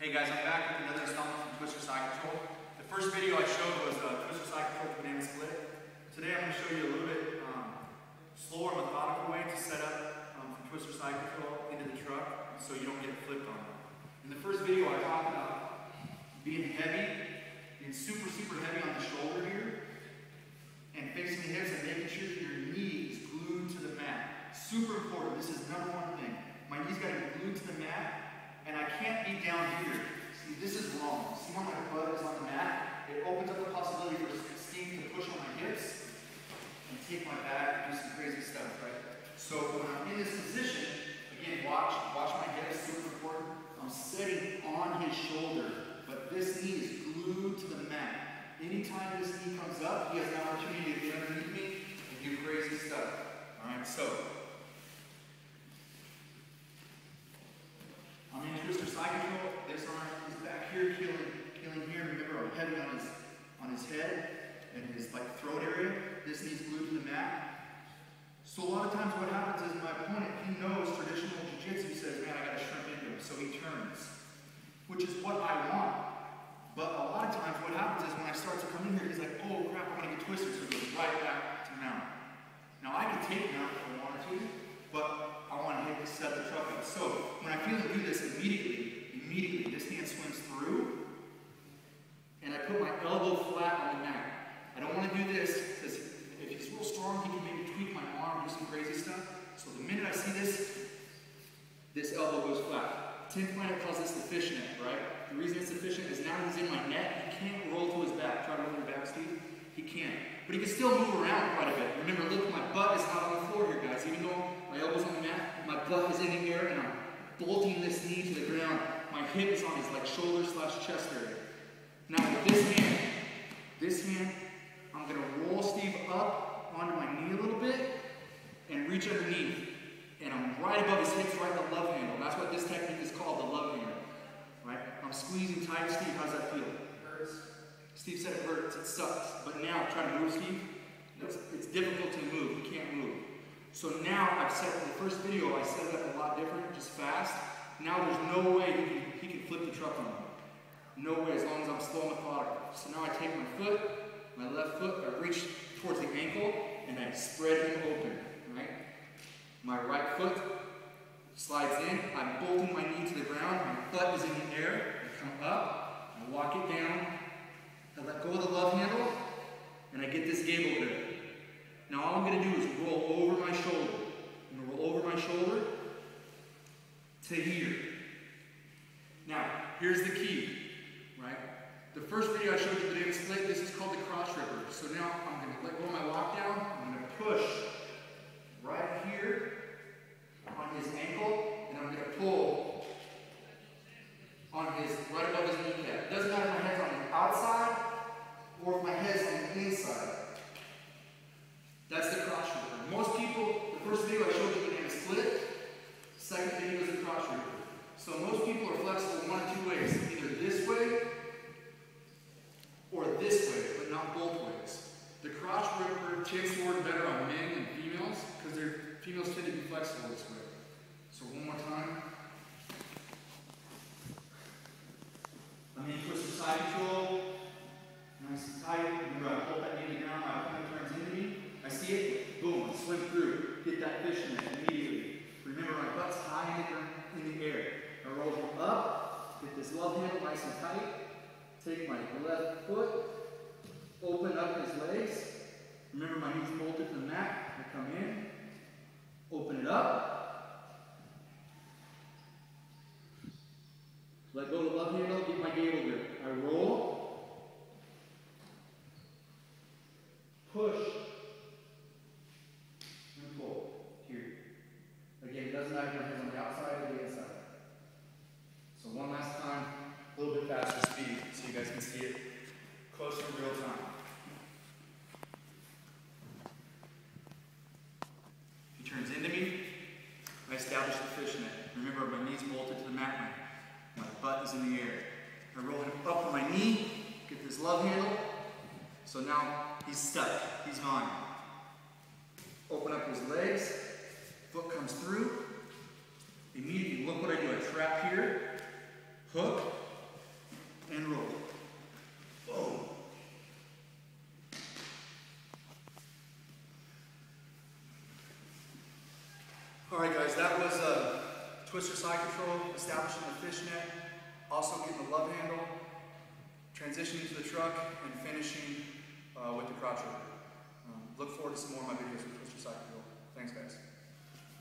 Hey guys, I'm back with another installment from Twister Side Control. The first video I showed was Twister Side Control banana split. Today I'm going to show you a little bit slower, methodical way to set up from Twister Side Control into the truck so you don't get flipped on it. In the first video I talked about being heavy, being super heavy on the shoulder here, and facing the hips and making sure that your knee is glued to the mat. Super important. This is number one thing. My knee's got to be glued to the mat. And I can't be down here. See, this is wrong. See how my butt is on the mat? It opens up the possibility for Steve to push on my hips and take my back and do some crazy stuff, right? So when I'm in this position, again, watch my hips, super important. I'm sitting on his shoulder, but this knee is glued to the mat. Anytime this knee comes up, he has an opportunity to get underneath me and do crazy stuff. All right, so I'm in Twister Side Control. This arm is back here, killing here. Remember, I'm heavy on his head and his throat area. This knee's glued to the mat. So a lot of times what happens is my opponent, he knows traditional Jiu-Jitsu says, man, I got to shrimp into him. So he turns, which is what I want. But a lot of times what happens is when I start to come in here, he's like, oh crap, I want to get twisted. So he goes right back to mount. Now I can take mount if I wanted to, but I want to set the truck up. So when I feel him do this, immediately, this hand swims through, and I put my elbow flat on the mat. I don't want to do this, because if he's real strong, he can maybe tweak my arm, do some crazy stuff. So the minute I see this elbow goes flat. 10th Planet calls this the fishnet, right? The reason it's the fishnet is now he's in my neck, he can't roll to his back. Try to roll your back, Steve. He can't. But he can still move around quite a bit. Remember, look, my butt is not on the floor here, guys. Even though my elbow's on the mat, my butt is in the air, and I'm bolting this knee to the ground. My hip is on his shoulder/chest area. Now with this hand, I'm going to roll Steve up onto my knee a little bit and reach underneath. And I'm right above his hips, right in the love handle. That's what this technique is called, the love handle. Right? I'm squeezing tight. Steve, how's that feel? Hurts. Steve said it hurts, it sucks. But now, try to move, Steve. It's difficult to move, you can't move. So now, I've set, in the first video, I set it up a lot different, just fast. Now there's no way he can flip the truck on me. No way, as long as I'm slow and methodical. So now I take my left foot, I reach towards the ankle, and I spread him open, right? My right foot slides in, I'm bolting my knee to the ground, my butt is in the air, I come up, I walk it down, I let go of the love handle, and I get this gable grip. Now all I'm going to do is roll over my shoulder. I'm going to roll over my shoulder to here. Now, here's the key, right? The first video I showed you the banana split, this is called the crotchripper. So now I'm going to let go of my lockdown, I'm going to push right here on his ankle, and I'm going to pull on right above his kneecap. It doesn't matter if my head's on the outside or if my head's on the inside. That's the crotchripper. Most people, the first video I showed you the banana split, second video is the crotchripper. So most people are flexible one of two ways, either this way or this way, but not both ways. The crotchripper tends to work better on men than females because females tend to be flexible this way. So one more time. I'm in Twister Side Control. Nice and tight. Remember, I hold that knee to the ground, my opponent turns into me. I see it, boom, I swim through. Get that fishnet immediately. Remember, my butt's high in the air. I roll him up, get this love handle nice and tight. Take my left foot, open up his legs. Remember, my knee's bolted to the mat. I come in, open it up. Let go of the love handle, get my gable grip. I roll, push, and pull. Here. Again, it doesn't matter if my head's on the outside or the inside. So one last time, a little bit faster speed so you guys can see it close to real time. He turns into me, I establish the fishnet. Remember, my knee's bolted to the mat, my butt is in the air. I roll him up on my knee, get this love handle. So now he's stuck, he's mine. Open up his legs, foot comes through. Immediately, look what I do. I trap here, hook, All right, guys, that was twister side control, establishing the fishnet, also getting the love handle, transitioning to the truck, and finishing with the crotchripper. Look forward to some more of my videos with twister side control. Thanks, guys.